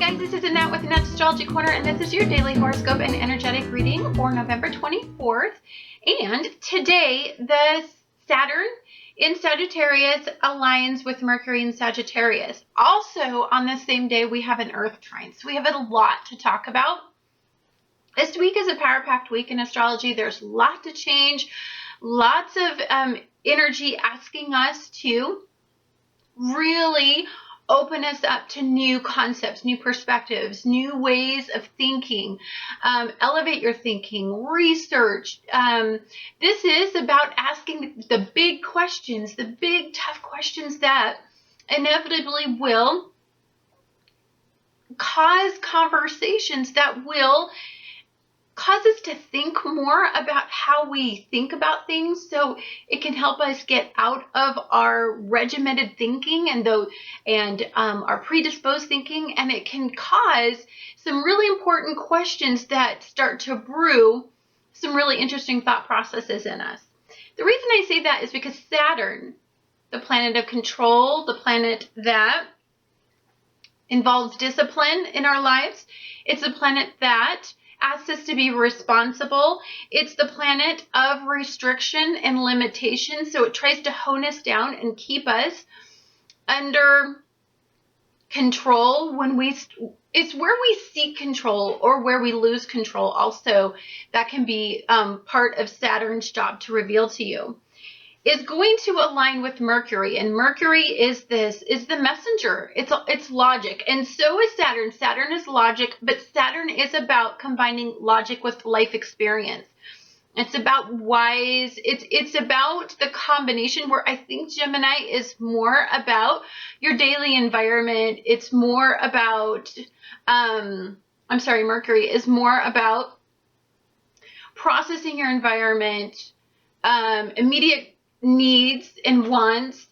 guys, this is Annette with Annette's Astrology Corner, and this is your daily horoscope and energetic reading for November 24th. And today, the Saturn in Sagittarius aligns with Mercury in Sagittarius. Also, on this same day, we have an Earth trine, so we have a lot to talk about. This week is a power-packed week in astrology. There's a lot to change, lots of energy asking us to really open us up to new concepts, new perspectives, new ways of thinking, elevate your thinking, research. This is about asking the big questions, the big tough questions that inevitably will cause conversations that will cause us to think more about how we think about things, so it can help us get out of our regimented thinking and our predisposed thinking, and it can cause some really important questions that start to brew some really interesting thought processes in us. The reason I say that is because Saturn, the planet of control, the planet that involves discipline in our lives, it's a planet that asks us to be responsible. It's the planet of restriction and limitation, so it tries to hone us down and keep us under control. It's where we seek control or where we lose control also. That can be part of Saturn's job to reveal to you. Is going to align with Mercury, and Mercury is the messenger. It's logic, and so is Saturn. Saturn is logic, but Saturn is about combining logic with life experience. It's about wise. It's about the combination where I think Gemini is more about your daily environment. It's more about Mercury is more about processing your environment, immediate needs and wants,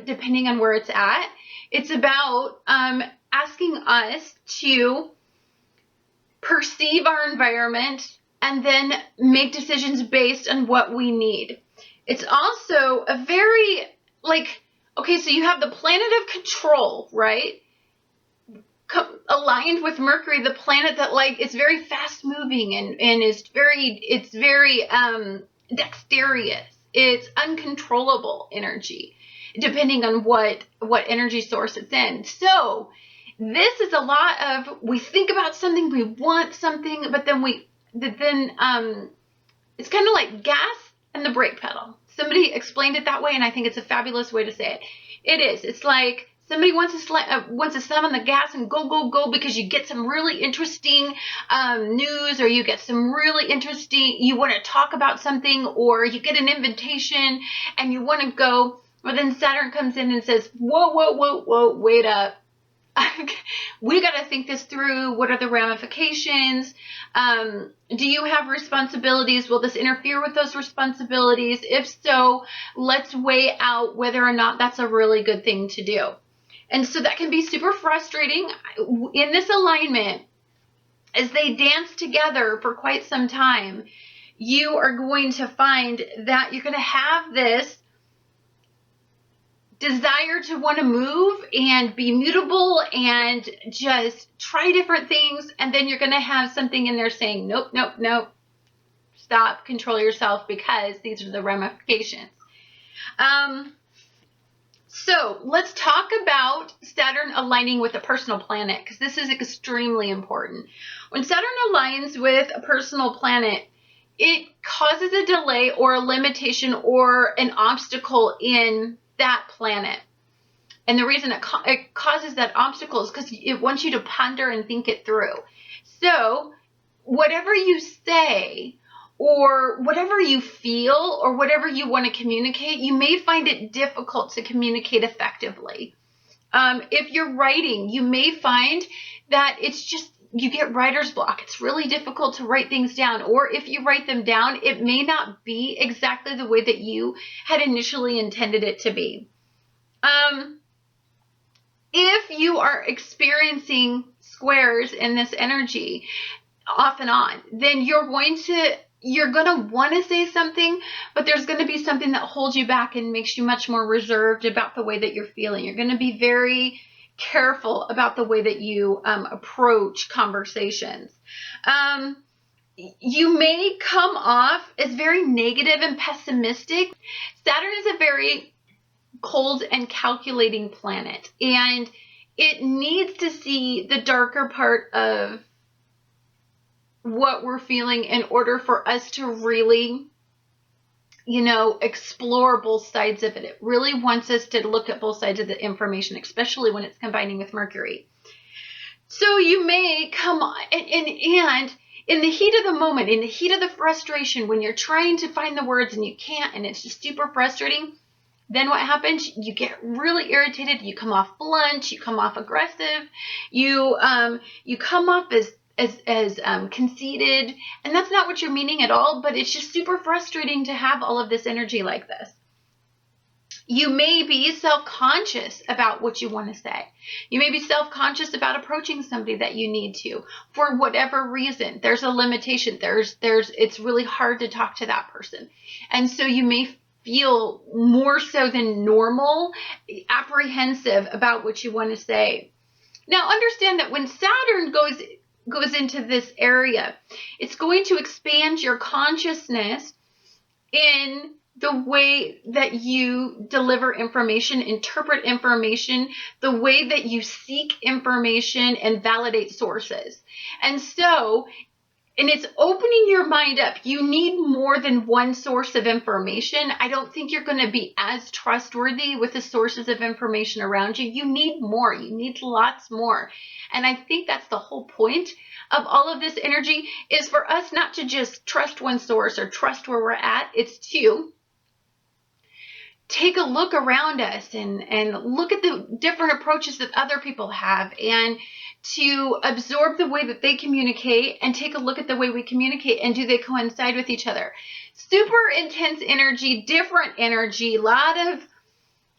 depending on where it's at. It's about asking us to perceive our environment and then make decisions based on what we need. It's also a very, okay, so you have the planet of control, right? Aligned with Mercury, the planet that is very fast moving and is very dexterous. It's uncontrollable energy, depending on what energy source it's in. So this is a lot of, we think about something, we want something, but then it's kind of like gas and the brake pedal. Somebody explained it that way, and I think it's a fabulous way to say it. It is. It's like somebody wants to slam on the gas and go because you get some really interesting news, or you get some really interesting, you want to talk about something, or you get an invitation and you want to go. Well, then Saturn comes in and says, whoa, wait up. We got to think this through. What are the ramifications? Do you have responsibilities? Will this interfere with those responsibilities? If so, let's weigh out whether or not that's a really good thing to do. And so that can be super frustrating in this alignment. As they dance together for quite some time, you are going to find that you're going to have this desire to want to move and be mutable and just try different things. And then you're going to have something in there saying, nope, stop, control yourself, because these are the ramifications. So let's talk about Saturn aligning with a personal planet, because this is extremely important. When Saturn aligns with a personal planet, it causes a delay or a limitation or an obstacle in that planet. And the reason it causes that obstacle is because it wants you to ponder and think it through. So whatever you say, or whatever you feel, or whatever you want to communicate, you may find it difficult to communicate effectively. If you're writing, you may find that you get writer's block. It's really difficult to write things down. Or if you write them down, it may not be exactly the way that you had initially intended it to be. If you are experiencing squares in this energy off and on, then you're going to want to say something, but there's going to be something that holds you back and makes you much more reserved about the way that you're feeling. You're going to be very careful about the way that you approach conversations. You may come off as very negative and pessimistic. Saturn is a very cold and calculating planet, and it needs to see the darker part of what we're feeling in order for us to really, explore both sides of it. It really wants us to look at both sides of the information, especially when it's combining with Mercury. So you may come on, and in the heat of the moment, in the heat of the frustration, when you're trying to find the words and you can't, and it's just super frustrating, then what happens? You get really irritated. You come off blunt. You come off aggressive. You come off as conceited, and that's not what you're meaning at all. But it's just super frustrating to have all of this energy like this. You may be self-conscious about what you want to say. You may be self-conscious about approaching somebody that you need to, for whatever reason. There's a limitation. It's really hard to talk to that person, and so you may feel more so than normal apprehensive about what you want to say. Now, understand that when Saturn goes into this area, it's going to expand your consciousness in the way that you deliver information, interpret information, the way that you seek information and validate sources. And it's opening your mind up. You need more than one source of information. I don't think you're going to be as trustworthy with the sources of information around you. You need more. You need lots more. And I think that's the whole point of all of this energy, is for us not to just trust one source or trust where we're at. It's to take a look around us and look at the different approaches that other people have, and to absorb the way that they communicate and take a look at the way we communicate, and do they coincide with each other. Super intense energy, different energy, a lot of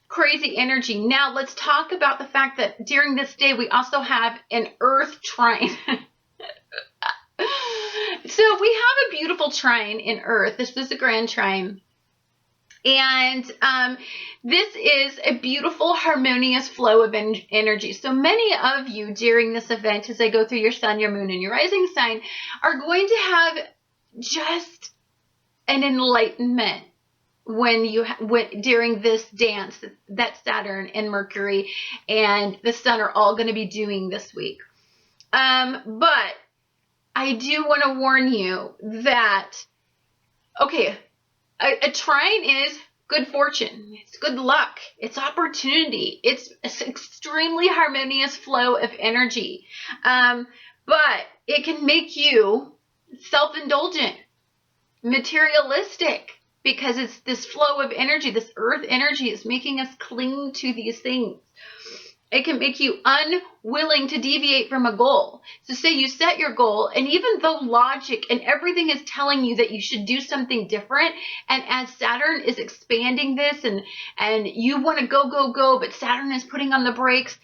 crazy energy. Now let's talk about the fact that during this day we also have an Earth trine. So we have a beautiful trine in Earth. This is a grand trine. And this is a beautiful, harmonious flow of energy. So many of you during this event, as I go through your sun, your moon, and your rising sign, are going to have just an enlightenment during this dance that Saturn and Mercury and the sun are all going to be doing this week. But I do want to warn you that, okay, a trine is good fortune. It's good luck. It's opportunity. It's an extremely harmonious flow of energy. But it can make you self-indulgent, materialistic, because it's this flow of energy. This earth energy is making us cling to these things. It can make you unwilling to deviate from a goal. So say you set your goal, and even though logic and everything is telling you that you should do something different, and as Saturn is expanding this and you want to go, but Saturn is putting on the brakes,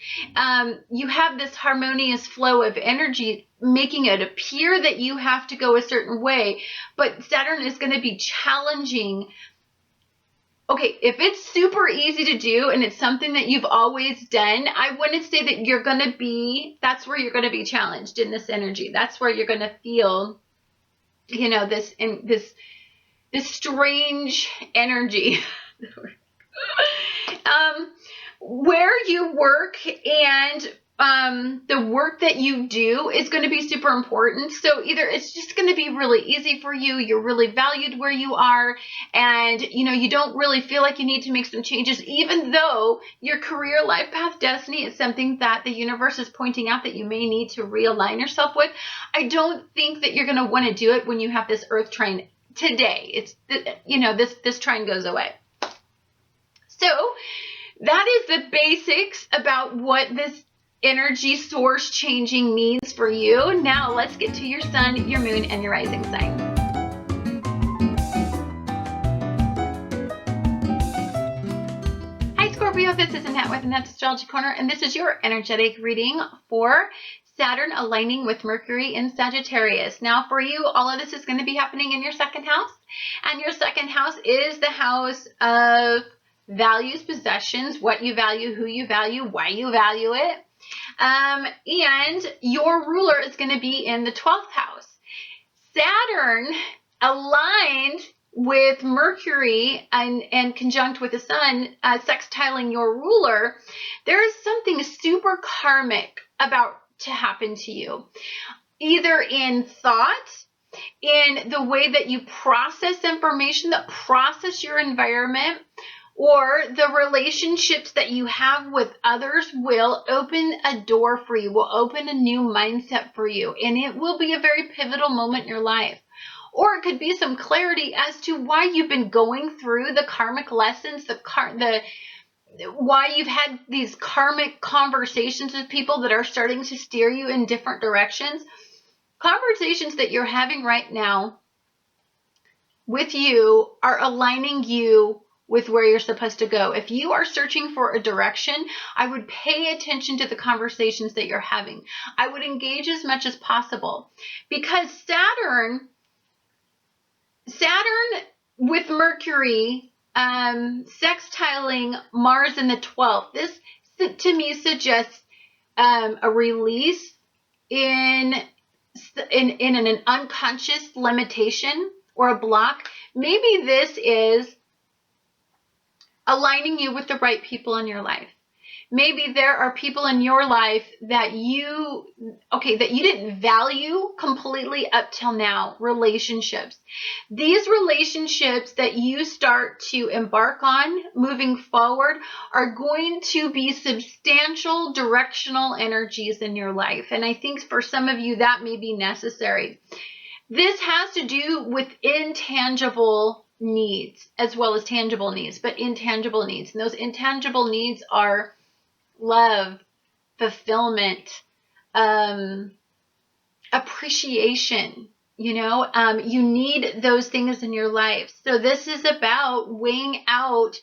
you have this harmonious flow of energy making it appear that you have to go a certain way, but Saturn is going to be challenging. Okay, if it's super easy to do and it's something that you've always done, I wouldn't say that that's where you're going to be challenged in this energy. That's where you're going to feel, this strange energy. Where you work and the work that you do is going to be super important. So either it's just going to be really easy for you, you're really valued where you are, and you don't really feel like you need to make some changes, even though your career, life path, destiny is something that the universe is pointing out that you may need to realign yourself with. I don't think that you're going to want to do it when you have this earth trine today. It's, this trine goes away. So that is the basics about what this energy source changing means for you. Now let's get to your sun, your moon, and your rising sign. Hi Scorpio, this is Annette with Annette's Astrology Corner, and this is your energetic reading for Saturn aligning with Mercury in Sagittarius. Now for you, all of this is going to be happening in your second house, and your second house is the house of values possessions, what you value, who you value, why you value it. And your ruler is going to be in the 12th house. Saturn aligned with Mercury and conjunct with the Sun, sextiling your ruler. There is something super karmic about to happen to you, either in thought, in the way that you process information, that process your environment, or the relationships that you have with others will open a door for you, will open a new mindset for you, and it will be a very pivotal moment in your life. Or it could be some clarity as to why you've been going through the karmic lessons, why you've had these karmic conversations with people that are starting to steer you in different directions. Conversations that you're having right now with you are aligning you with where you're supposed to go. If you are searching for a direction, I would pay attention to the conversations that you're having. I would engage as much as possible, because Saturn with Mercury sextiling Mars in the 12th, this to me suggests a release in an unconscious limitation or a block. Maybe this is aligning you with the right people in your life. Maybe there are people in your life that you didn't value completely up till now. Relationships. These relationships that you start to embark on moving forward are going to be substantial directional energies in your life. And I think for some of you that may be necessary. This has to do with intangible needs as well as tangible needs, but intangible needs. And those intangible needs are love, fulfillment, appreciation. You need those things in your life. So this is about weighing out,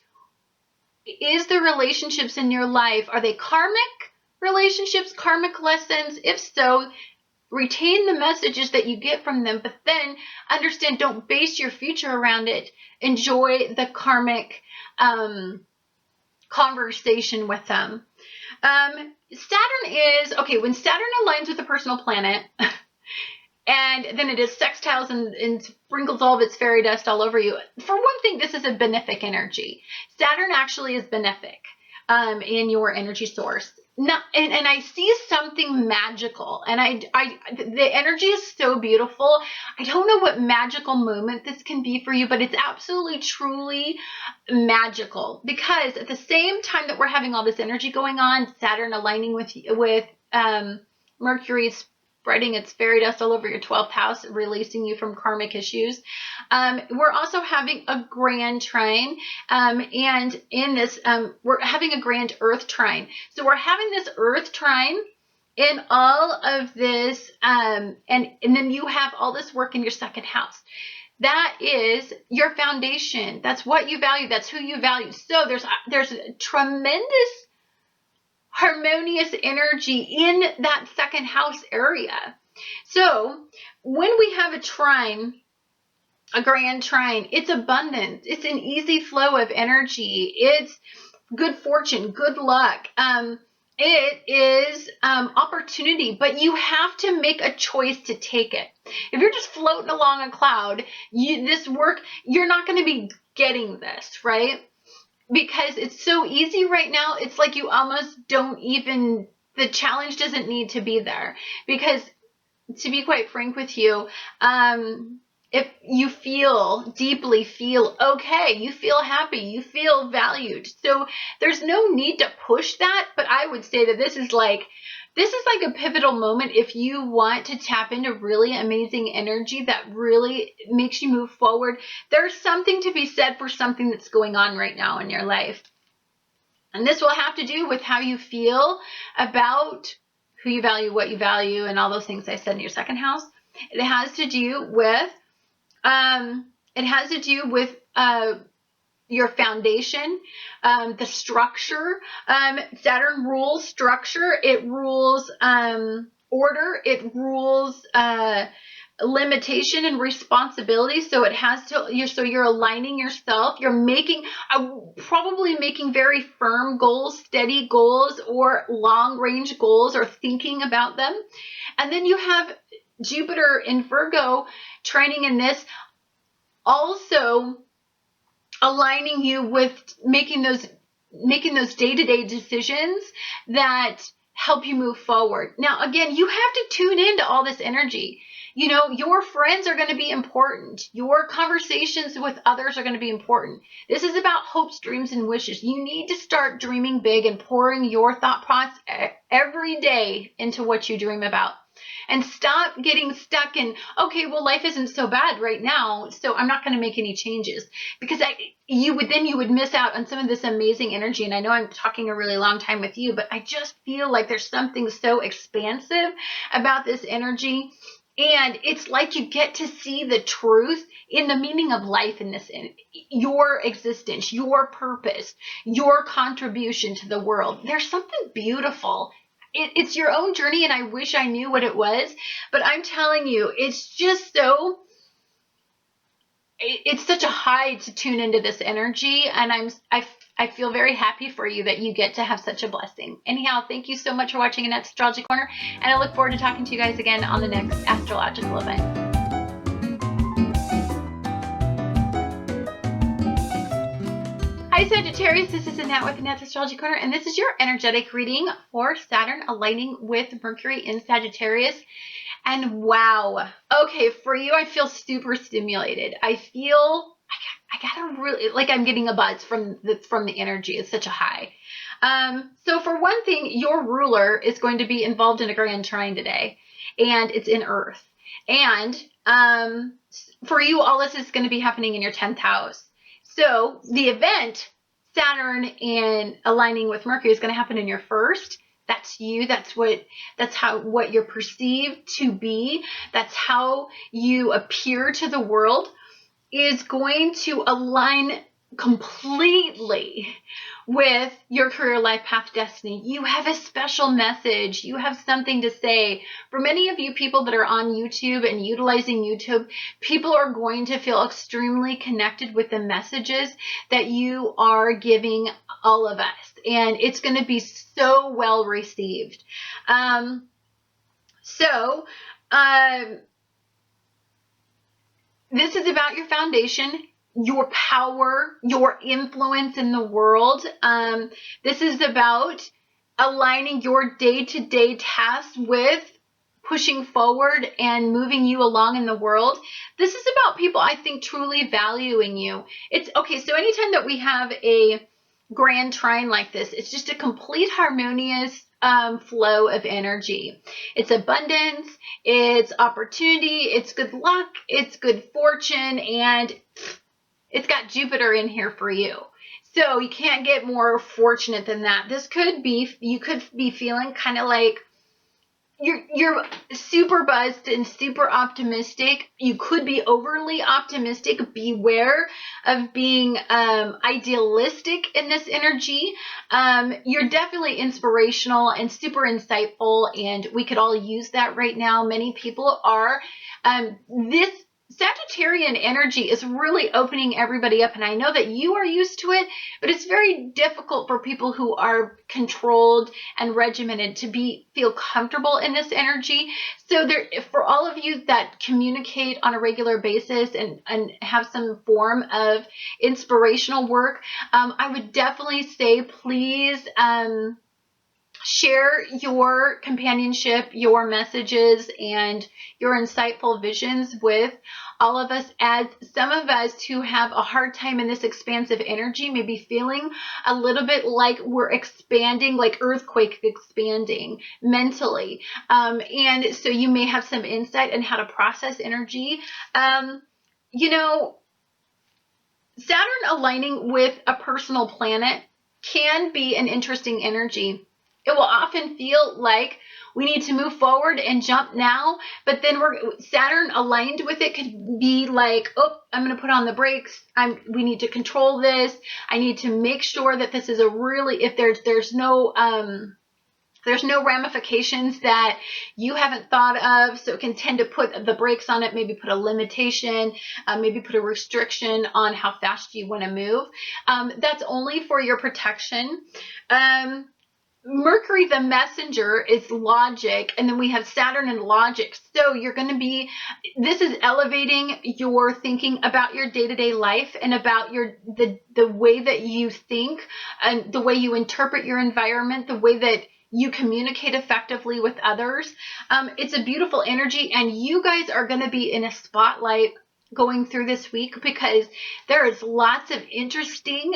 is the relationships in your life, are they karmic relationships, karmic lessons? If so, retain the messages that you get from them, but then understand, don't base your future around it. Enjoy the karmic conversation with them. Saturn is, when Saturn aligns with a personal planet, and then it is sextiles and sprinkles all of its fairy dust all over you. For one thing, this is a benefic energy. Saturn actually is benefic in your energy source. Now, and I see something magical, and the energy is so beautiful. I don't know what magical moment this can be for you, but it's absolutely, truly magical, because at the same time that we're having all this energy going on, Saturn aligning with Mercury spreading its fairy dust all over your 12th house, releasing you from karmic issues. We're also having a grand trine, and in this, we're having a grand earth trine. So we're having this earth trine in all of this, and then you have all this work in your second house. That is your foundation. That's what you value. That's who you value. So there's a tremendous harmonious energy in that second house area. So when we have a trine, a grand trine, it's abundance. It's an easy flow of energy. It's good fortune, good luck. It is opportunity, but you have to make a choice to take it. If you're just floating along a cloud, you're not going to be getting this, right? Because it's so easy right now, it's like you almost don't even, the challenge doesn't need to be there. Because to be quite frank with you, if you deeply feel okay, you feel happy, you feel valued. So there's no need to push that, but I would say that this is like a pivotal moment if you want to tap into really amazing energy that really makes you move forward. There's something to be said for something that's going on right now in your life. And this will have to do with how you feel about who you value, what you value, and all those things I said in your second house. It has to do with your foundation, the structure. Saturn rules structure. It rules order. It rules limitation and responsibility. So it has to, so you're aligning yourself. You're making, probably making very firm goals, steady goals, or long range goals, or thinking about them. And then you have Jupiter in Virgo training in this, also aligning you with making those day-to-day decisions that help you move forward. Now, again, you have to tune into all this energy. You know, your friends are going to be important. Your conversations with others are going to be important. This is about hopes, dreams, and wishes. You need to start dreaming big and pouring your thought process every day into what you dream about. And stop getting stuck in, okay, well, life isn't so bad right now, so I'm not going to make any changes. Because you would miss out on some of this amazing energy. And I know I'm talking a really long time with you, but I just feel like there's something so expansive about this energy. And it's like you get to see the truth in the meaning of life in this, your existence, your purpose, your contribution to the world. There's something beautiful. It's your own journey, and I wish I knew what it was, but I'm telling you, it's just so, it's such a high to tune into this energy, and I feel very happy for you that you get to have such a blessing. Anyhow, thank you so much for watching Annette's Astrology Corner, and I look forward to talking to you guys again on the next astrological event. Hi Sagittarius, this is Annette with Annette's Astrology Corner, and this is your energetic reading for Saturn aligning with Mercury in Sagittarius. And wow, okay, for you, I feel super stimulated. I feel I gotta really, like, I'm getting a buzz from the energy. It's such a high. So for one thing, your ruler is going to be involved in a grand trine today, and it's in Earth. And for you, all this is going to be happening in your 10th house. So the event, Saturn in aligning with Mercury, is going to happen in your first. That's you. That's what you're perceived to be. That's how you appear to the world, is going to align completely with your career, life path, destiny. You have a special message. You have something to say. For many of you people that are on YouTube and utilizing YouTube, people are going to feel extremely connected with the messages that you are giving all of us. And it's going to be so well received. This is about your foundation, your power, your influence in the world. This is about aligning your day-to-day tasks with pushing forward and moving you along in the world. This is about people, I think, truly valuing you. It's okay. So anytime that we have a grand trine like this, it's just a complete harmonious flow of energy. It's abundance, it's opportunity, it's good luck, it's good fortune, and it's got Jupiter in here for you. So you can't get more fortunate than that. This could be, you could be feeling kind of like you're super buzzed and super optimistic. You could be overly optimistic. Beware of being idealistic in this energy. You're definitely inspirational and super insightful, and we could all use that right now. Many people are. This Sagittarian energy is really opening everybody up, and I know that you are used to it, but it's very difficult for people who are controlled and regimented to feel comfortable in this energy. So for all of you that communicate on a regular basis and have some form of inspirational work, I would definitely say please share your companionship, your messages, and your insightful visions with all of us, as some of us who have a hard time in this expansive energy may be feeling a little bit like we're expanding, like earthquake expanding mentally. And so you may have some insight on how to process energy. You know, Saturn aligning with a personal planet can be an interesting energy. It will often feel like we need to move forward and jump now, but then Saturn aligned with it could be like, oh, I'm going to put on the brakes. We need to control this. I need to make sure that this is if there's no There's no ramifications that you haven't thought of, so it can tend to put the brakes on it, maybe put a limitation, maybe put a restriction on how fast you want to move. That's only for your protection. Mercury, the messenger, is logic, and then we have Saturn and logic. So you're going to be, this is elevating your thinking about your day-to-day life and about the way that you think and the way you interpret your environment, the way that you communicate effectively with others. It's a beautiful energy, and you guys are going to be in a spotlight going through this week because there is lots of interesting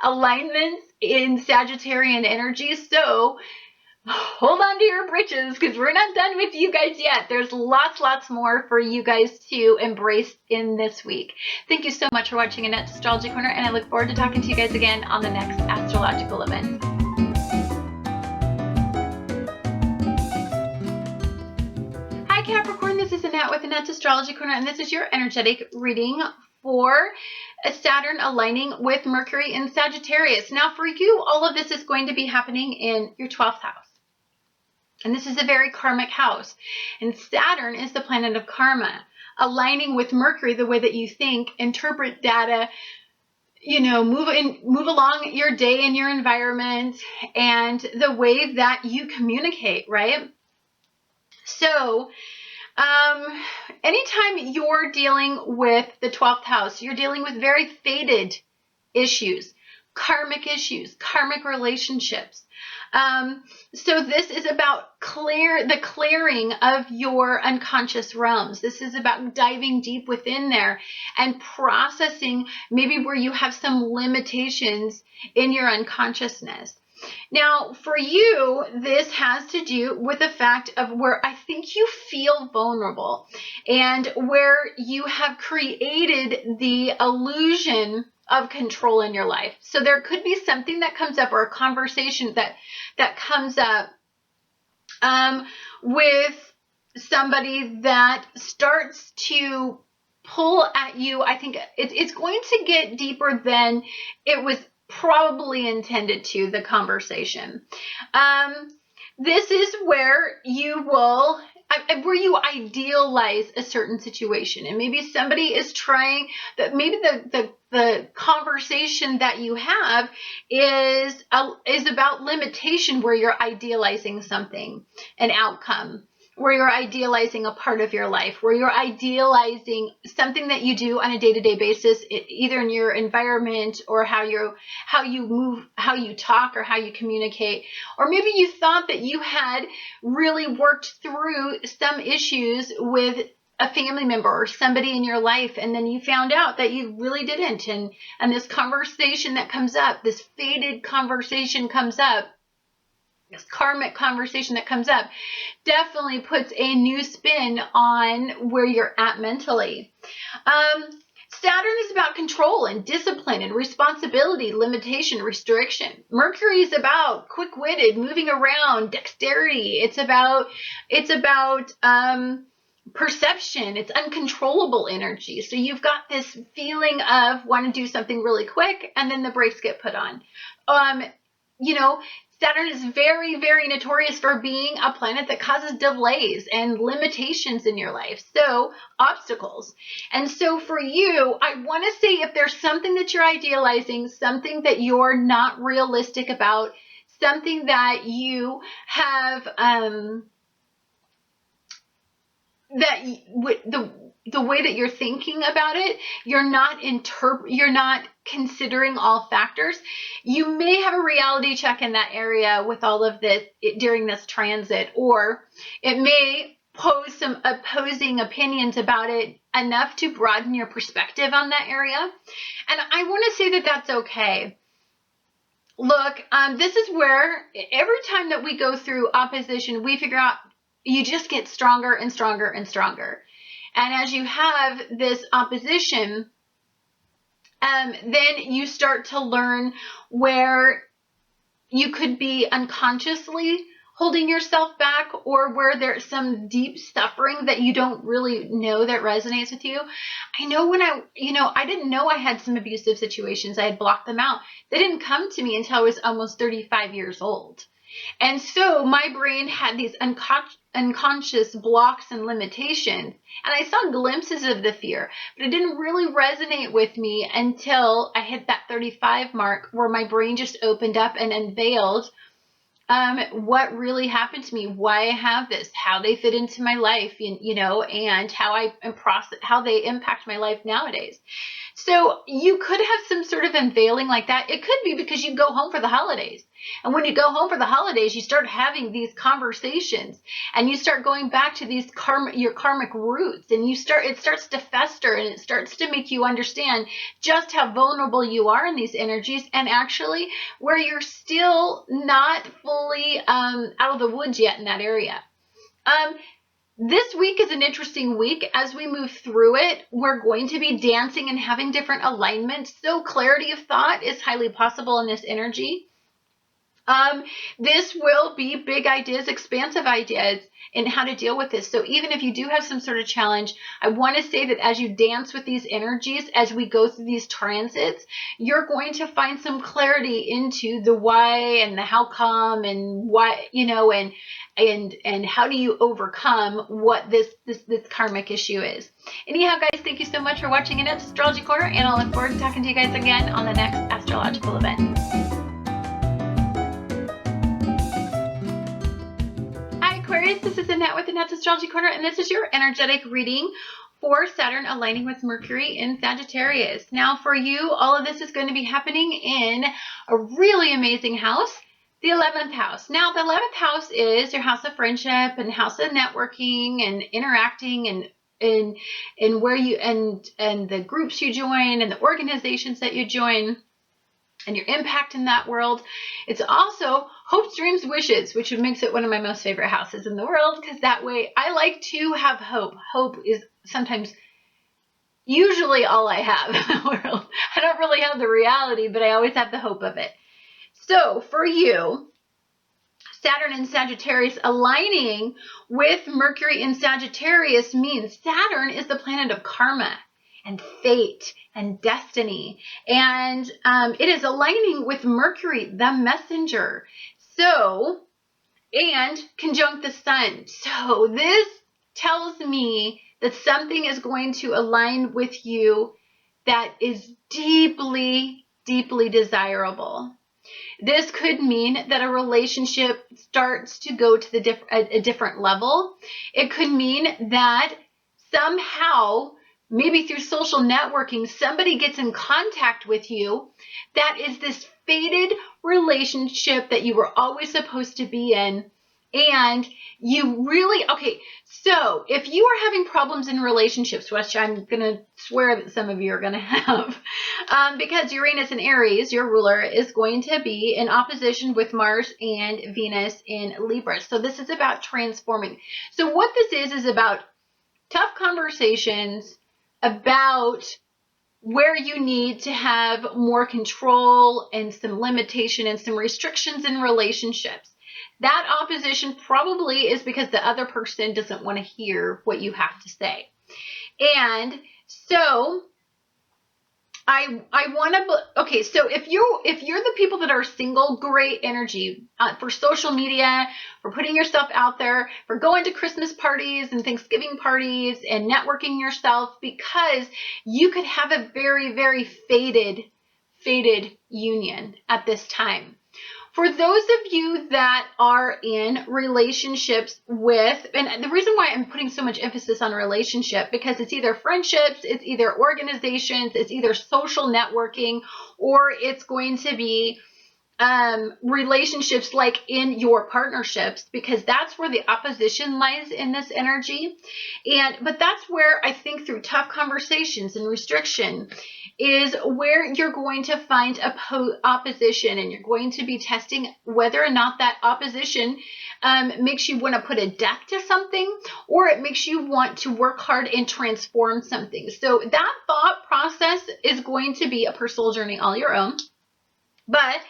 alignments in Sagittarian energy. So hold on to your britches because we're not done with you guys yet. There's lots more for you guys to embrace in this week. Thank you so much for watching Annette's Astrology Corner, and I look forward to talking to you guys again on the next astrological event. Hi Capricorn, this is Annette with Annette's Astrology Corner, and this is your energetic reading for Saturn aligning with Mercury in Sagittarius. Now for you, all of this is going to be happening in your 12th house. And this is a very karmic house. And Saturn is the planet of karma, aligning with Mercury, the way that you think, interpret data, move along your day in your environment, and the way that you communicate, right? So, anytime you're dealing with the 12th house, you're dealing with very fated issues, karmic relationships. So this is about the clearing of your unconscious realms. This is about diving deep within there and processing maybe where you have some limitations in your unconsciousness. Now, for you, this has to do with the fact of where I think you feel vulnerable and where you have created the illusion of control in your life. So there could be something that comes up or a conversation that comes up with somebody that starts to pull at you. I think it's going to get deeper than it was probably intended to, the conversation. This is where you idealize a certain situation, and maybe somebody is trying that. Maybe the conversation that you have is about limitation, where you're idealizing something, an outcome, where you're idealizing a part of your life, where you're idealizing something that you do on a day-to-day basis, either in your environment or how you move, how you talk, or how you communicate. Or maybe you thought that you had really worked through some issues with a family member or somebody in your life, and then you found out that you really didn't. And this conversation that comes up, this fated conversation comes up, this karmic conversation that comes up, definitely puts a new spin on where you're at mentally. Saturn is about control and discipline and responsibility, limitation, restriction. Mercury is about quick-witted, moving around, dexterity. It's about perception. It's uncontrollable energy. So you've got this feeling of want to do something really quick, and then the brakes get put on. Saturn is very, very notorious for being a planet that causes delays and limitations in your life. So obstacles. And so for you, I want to say, if there's something that you're idealizing, something that you're not realistic about, something that you have, the way that you're thinking about it, you're not considering all factors. You may have a reality check in that area with all of this during this transit, or it may pose some opposing opinions about it enough to broaden your perspective on that area. And I want to say that that's okay. Look, this is where every time that we go through opposition, we figure out you just get stronger and stronger and stronger. And as you have this opposition, then you start to learn where you could be unconsciously holding yourself back, or where there's some deep suffering that you don't really know that resonates with you. I know when I didn't know I had some abusive situations. I had blocked them out. They didn't come to me until I was almost 35 years old. And so my brain had these unconscious blocks and limitations. And I saw glimpses of the fear, but it didn't really resonate with me until I hit that 35 mark, where my brain just opened up and unveiled what really happened to me, why I have this, how they fit into my life, and how they impact my life nowadays. So you could have some sort of unveiling like that. It could be because you go home for the holidays. And when you go home for the holidays, you start having these conversations, and you start going back to these your karmic roots, and it starts to fester, and it starts to make you understand just how vulnerable you are in these energies, and actually where you're still not fully out of the woods yet in that area. This week is an interesting week. As we move through it, we're going to be dancing and having different alignments. So clarity of thought is highly possible in this energy. This will be big ideas, expansive ideas in how to deal with this. So even if you do have some sort of challenge, I want to say that as you dance with these energies, as we go through these transits, you're going to find some clarity into the why and the how come, and why, and how do you overcome what this karmic issue is. Anyhow, guys, thank you so much for watching Annette's Astrology Corner, and I'll look forward to talking to you guys again on the next astrological event. Aquarius, this is Annette with Annette's Astrology Corner, and this is your energetic reading for Saturn aligning with Mercury in Sagittarius. Now for you, all of this is going to be happening in a really amazing house, the 11th house. Now the 11th house is your house of friendship and house of networking and interacting and where you and the groups you join and the organizations that you join, and your impact in that world. It's also hopes, dreams, wishes, which makes it one of my most favorite houses in the world, because that way I like to have hope. Hope is usually all I have in the world. I don't really have the reality, but I always have the hope of it. So for you, Saturn in Sagittarius aligning with Mercury in Sagittarius means Saturn is the planet of karma and fate and destiny, and it is aligning with Mercury, the messenger, and conjunct the sun. So this tells me that something is going to align with you that is deeply, deeply desirable. This could mean that a relationship starts to go to a different level. It could mean that somehow, maybe through social networking, somebody gets in contact with you that is this fated relationship that you were always supposed to be in. And you really, so if you are having problems in relationships, which I'm going to swear that some of you are going to have, because Uranus in Aries, your ruler, is going to be in opposition with Mars and Venus in Libra. So this is about transforming. So what this is about tough conversations about where you need to have more control and some limitation and some restrictions in relationships. That opposition probably is because the other person doesn't want to hear what you have to say. And so I want to, so if you're the people that are single, great energy for social media, for putting yourself out there, for going to Christmas parties and Thanksgiving parties and networking yourself, because you could have a very, very fated union at this time. For those of you that are in relationships with, and the reason why I'm putting so much emphasis on relationship, because it's either friendships, it's either organizations, it's either social networking, or it's going to be relationships like in your partnerships, because that's where the opposition lies in this energy. But that's where I think through tough conversations and restriction is where you're going to find opposition, and you're going to be testing whether or not that opposition makes you want to put a death to something, or it makes you want to work hard and transform something. So that thought process is going to be a personal journey all your own. But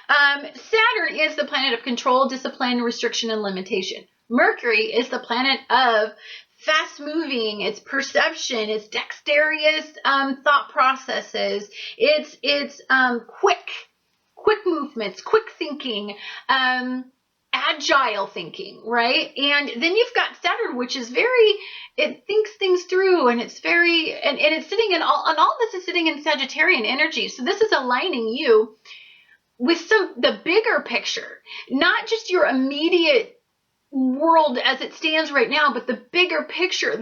Saturn is the planet of control, discipline, restriction, and limitation. Mercury is the planet of fast moving, it's perception, it's dexterous thought processes, it's quick movements, quick thinking, agile thinking, right? And then you've got Saturn, which is it thinks things through, and it's and it's sitting in all this is sitting in Sagittarian energy. So this is aligning you with the bigger picture, not just your immediate world as it stands right now, but the bigger picture,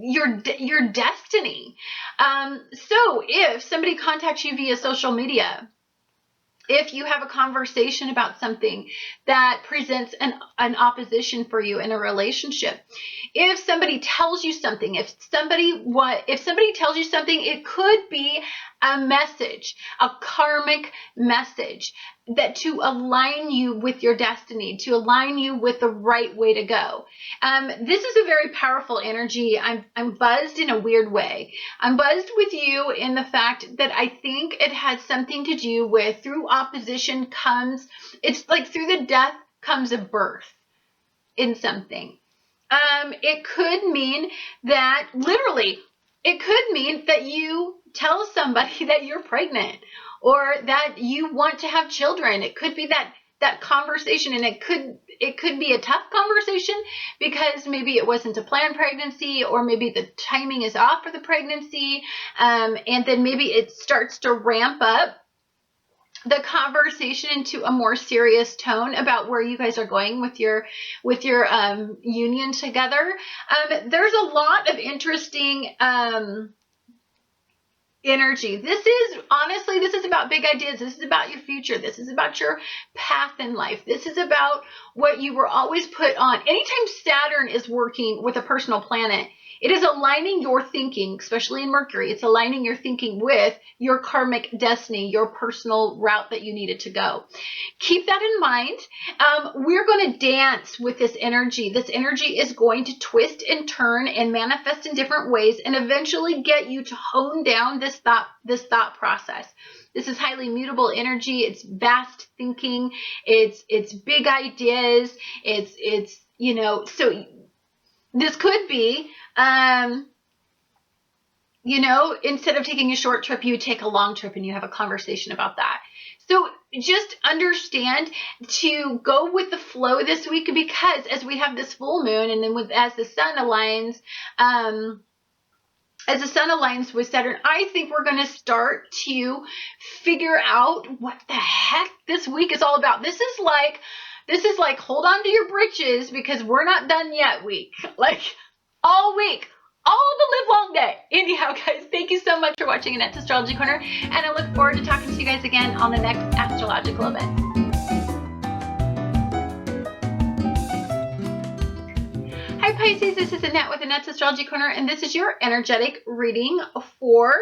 your destiny. So if somebody contacts you via social media, if you have a conversation about something that presents an opposition for you in a relationship, if somebody tells you something, if somebody tells you something, it could be a message, a karmic message that to align you with your destiny, to align you with the right way to go. This is a very powerful energy. I'm buzzed in a weird way. I'm buzzed with you in the fact that I think it has something to do with through opposition comes, it's like through the death comes a birth in something. It could mean that literally, it could mean that you tell somebody that you're pregnant or that you want to have children. It could be that conversation, and it could be a tough conversation because maybe it wasn't a planned pregnancy, or maybe the timing is off for the pregnancy, and then maybe it starts to ramp up the conversation into a more serious tone about where you guys are going with your union together. There's a lot of interesting energy. This is about big ideas. This is about your future. This is about your path in life. This is about what you were always put on. Anytime Saturn is working with a personal planet, it is aligning your thinking, especially in Mercury. It's aligning your thinking with your karmic destiny, your personal route that you needed to go. Keep that in mind. We're going to dance with this energy. This energy is going to twist and turn and manifest in different ways and eventually get you to hone down this thought process. This is highly mutable energy. It's vast thinking. It's big ideas. It's so this could be, instead of taking a short trip, you take a long trip and you have a conversation about that. So just understand to go with the flow this week, because as we have this full moon, and then as the sun aligns with Saturn, I think we're going to start to figure out what the heck this week is all about. This is like hold on to your britches because we're not done yet week. Like all week, all the live long day. Anyhow, guys, thank you so much for watching Annette's Astrology Corner, and I look forward to talking to you guys again on the next astrological event. Hi Pisces, this is Annette with Annette's Astrology Corner, and this is your energetic reading for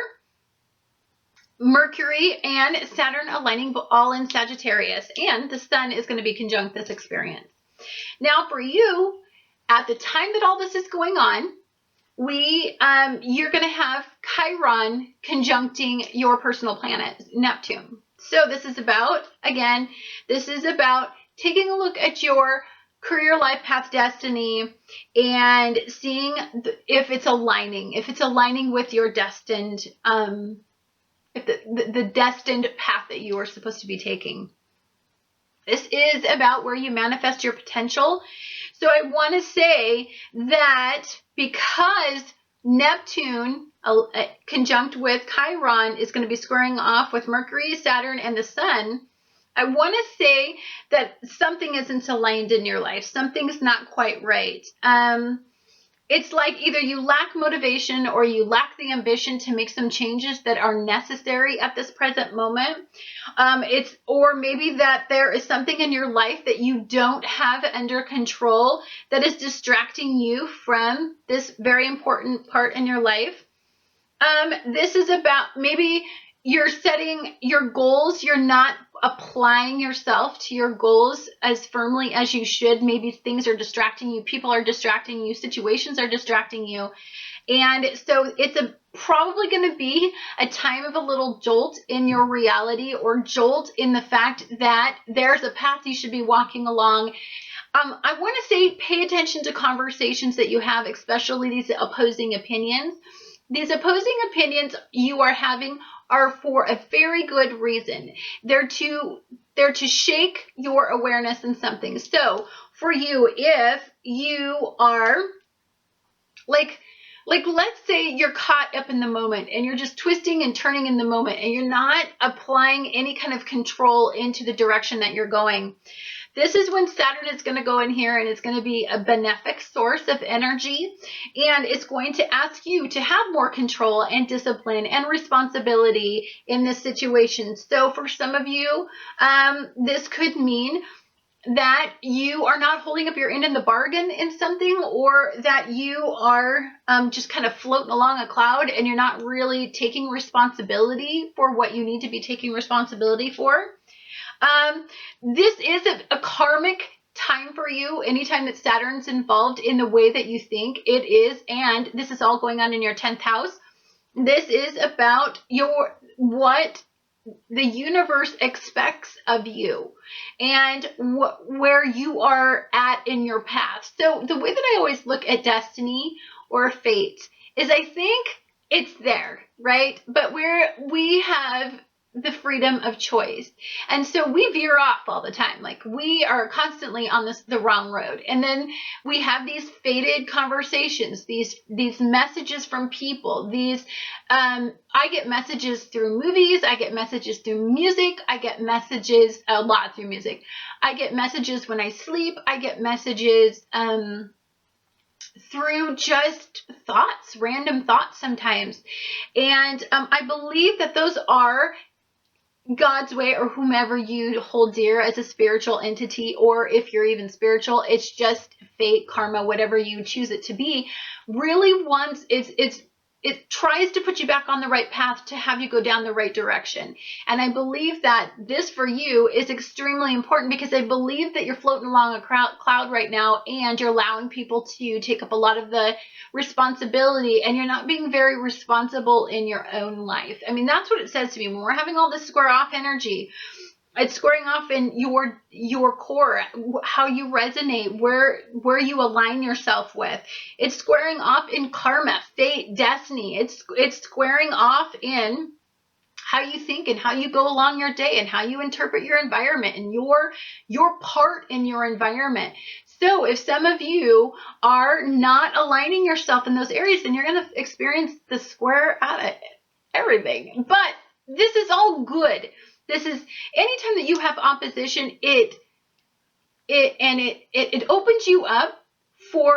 Mercury and Saturn aligning all in Sagittarius, and the sun is going to be conjunct this experience. Now for you, at the time that all this is going on, you're going to have Chiron conjuncting your personal planet, Neptune. So this is about taking a look at your career, life path, destiny, and seeing if it's aligning with your destined, the destined path that you are supposed to be taking. This is about where you manifest your potential. So I want to say that because Neptune conjunct with Chiron is going to be squaring off with Mercury, Saturn, and the sun, I want to say that something isn't aligned in your life. Something's not quite right. It's like either you lack motivation or you lack the ambition to make some changes that are necessary at this present moment. Or maybe that there is something in your life that you don't have under control that is distracting you from this very important part in your life. This is about maybe you're setting your goals, you're not applying yourself to your goals as firmly as you should. Maybe things are distracting you, people are distracting you, situations are distracting you, And so it's probably going to be a time of a little jolt in your reality, or jolt in the fact that there's a path you should be walking along. I want to say pay attention to conversations that you have, especially these opposing opinions. These opposing opinions you are having are for a very good reason. They're to shake your awareness in something. So for you, if you are like let's say you're caught up in the moment and you're just twisting and turning in the moment and you're not applying any kind of control into the direction that you're going. This is when Saturn is going to go in here, and it's going to be a benefic source of energy, and it's going to ask you to have more control and discipline and responsibility in this situation. So for some of you, this could mean that you are not holding up your end in the bargain in something, or that you are just kind of floating along a cloud and you're not really taking responsibility for what you need to be taking responsibility for. This is a karmic time for you. Anytime that Saturn's involved in the way that you think, it is, and this is all going on in your 10th house. This is about what the universe expects of you, and where you are at in your path. So the way that I always look at destiny or fate is, I think it's there, right? But we have the freedom of choice. And so we veer off all the time. Like, we are constantly on the wrong road. And then we have these fated conversations, these messages from people, I get messages through movies. I get messages through music. I get messages a lot through music. I get messages when I sleep. I get messages, through just thoughts, random thoughts sometimes. And I believe that those are God's way, or whomever you hold dear as a spiritual entity, or if you're even spiritual, it's just fate, karma, whatever you choose it to be, really wants, it tries to put you back on the right path, to have you go down the right direction. And I believe that this for you is extremely important, because I believe that you're floating along a cloud right now, and you're allowing people to take up a lot of the responsibility, and you're not being very responsible in your own life. I mean, that's what it says to me when we're having all this square off energy. It's squaring off in your core, how you resonate, where you align yourself with. It's squaring off in karma, fate, destiny. It's squaring off in how you think and how you go along your day, and how you interpret your environment, and your part in your environment. So if some of you are not aligning yourself in those areas, then you're going to experience the square out of everything. But this is all good. This is, anytime that you have opposition, it opens you up for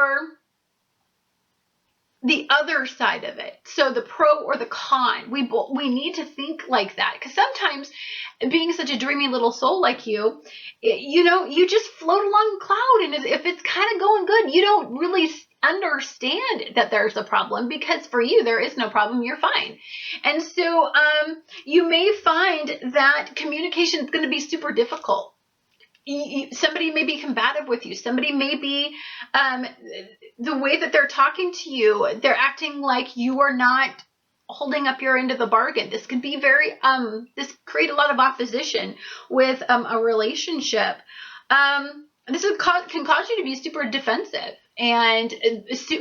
the other side of it. So the pro or the con, we need to think like that, because sometimes, being such a dreamy little soul like you just float along the cloud, and if it's kind of going good, you don't really understand that there's a problem, because for you there is no problem, you're fine. And so you may find that communication is going to be super difficult. Somebody may be combative with you. Somebody may be, the way that they're talking to you, they're acting like you are not holding up your end of the bargain. This could be this create a lot of opposition with a relationship. This can cause you to be super defensive and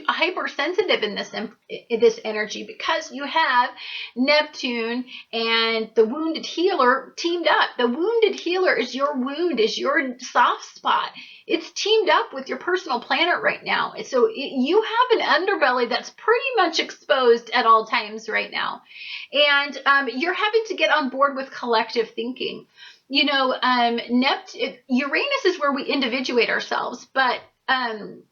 hypersensitive in this energy, because you have Neptune and the wounded healer teamed up. The wounded healer is your wound, is your soft spot. It's teamed up with your personal planet right now. So you have an underbelly that's pretty much exposed at all times right now. And you're having to get on board with collective thinking. Uranus is where we individuate ourselves, but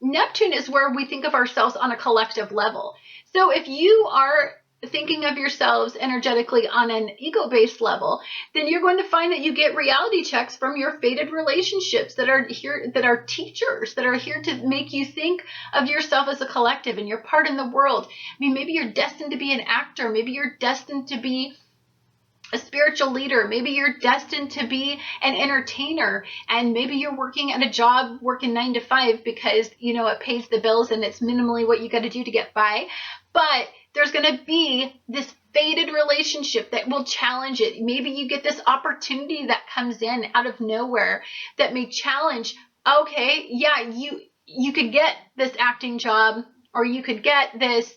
Neptune is where we think of ourselves on a collective level. So if you are thinking of yourselves energetically on an ego-based level, then you're going to find that you get reality checks from your fated relationships that are here, that are teachers, that are here to make you think of yourself as a collective and your part in the world. I mean, maybe you're destined to be an actor. Maybe you're destined to be a spiritual leader. Maybe you're destined to be an entertainer, and maybe you're working at a job, working 9 to 5 because, it pays the bills and it's minimally what you got to do to get by. but there's going to be this fated relationship that will challenge it. Maybe you get this opportunity that comes in out of nowhere that may challenge, okay, yeah, you could get this acting job, or you could get this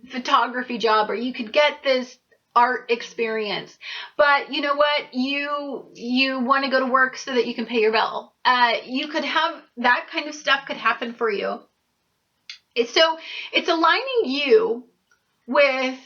photography job, or you could get this art experience, but you know what, you want to go to work so that you can pay your bill. You could have that kind of stuff could happen for you. So it's aligning you with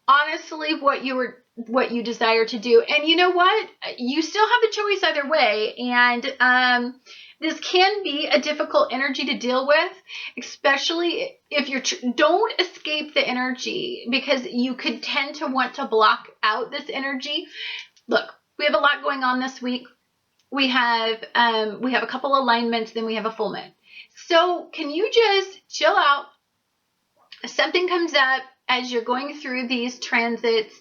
honestly what you desire to do. And you know what? You still have the choice either way. And this can be a difficult energy to deal with, especially if you're don't escape the energy, because you could tend to want to block out this energy. Look, we have a lot going on this week. We have a couple alignments, then we have a full moon. So can you just chill out? If something comes up as you're going through these transits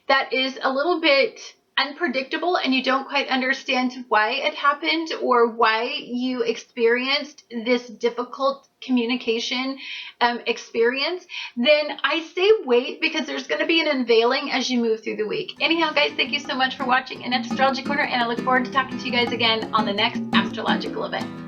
that is a little bit unpredictable and you don't quite understand why it happened or why you experienced this difficult communication experience, then I say wait, because there's going to be an unveiling as you move through the week. Anyhow, guys, thank you so much for watching Annette's Astrology Corner, and I look forward to talking to you guys again on the next astrological event.